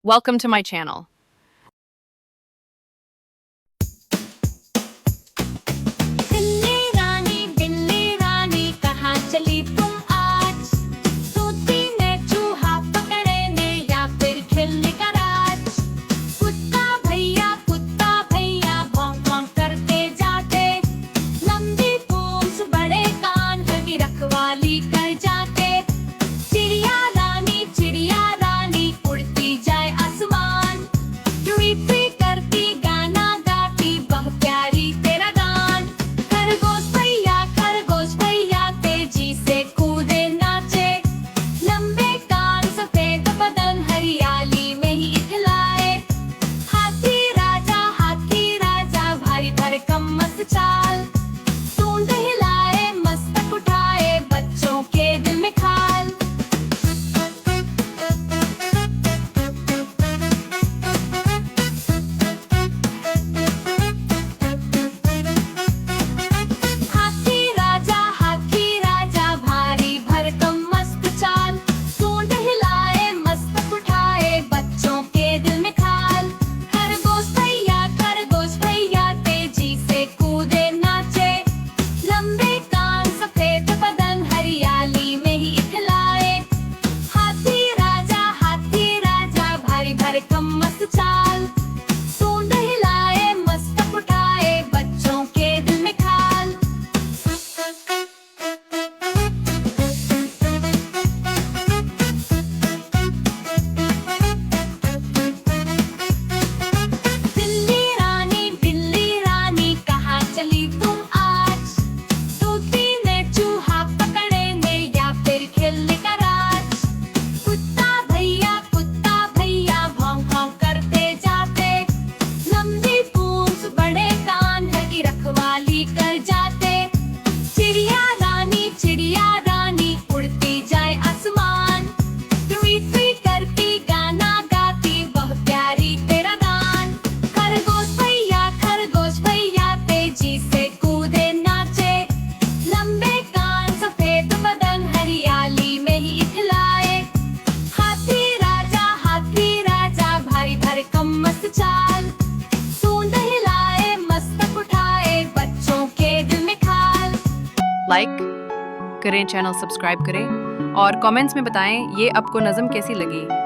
Welcome to my channel. बिल्ली रानी कहाँ चली तुम आज? तोती ने चूहा पकड़े ने या फिर खिलने का राज? कुत्ता भैया भौं भौं करते जाते, लंबी पूंछ बड़े कान की रखवाली कर जाते। चिड़िया रानी उड़ती जाए आसमान, ट्वीट करती गाना गाती बहुत प्यारी तेरा गान। खरगोश भैया तेजी से कूदे नाचे, लंबे कान सफेद बदन हरियाली में ही इखलाए। हाथी राजा भारी भरकम मस्त चाल, सूंड हिलाए मस्तक उठाए बच्चों के दिल में खाल। हाथी राजा भारी भरकम मस्त चाल, सूंड हिलाए मस्तक उठाए बच्चों के दिल में खाल। खरगोश भैया तेजी से कूदे नाचे, लंबे कान सफेद बदन हरियाली में ही इखलाए। हाथी राजा भारी भरकम मस्त चाल, सूंड हिलाए मस्तक उठाए बच्चों के दिल में खाल। बिल्ली रानी कहाँ चली तुम आज? तोती ने चूहा पकड़े ने या फिर खिलने का राज? कुत्ता भैया भौं भौं करते जाते, लंबी पूंछ बड़े कान की रखवाली कर जाते। चिड़िया रानी उड़ती जाए आसमान, ट्वीट करती गाना गाती बहुत प्यारी तेरा गान। खरगोश भैया तेजी से कूदे नाचे, लंबे कान सफेद बदन हरियाली में ही इखलाए। हाथी राजा भारी भरकम मस्त चाल, सूंड हिलाए मस्तक उठाए बच्चों के दिल में खाल। लाइक करें, चैनल सब्सक्राइब करें और कमेंट्स में बताएं ये आपको नज़म कैसी लगी।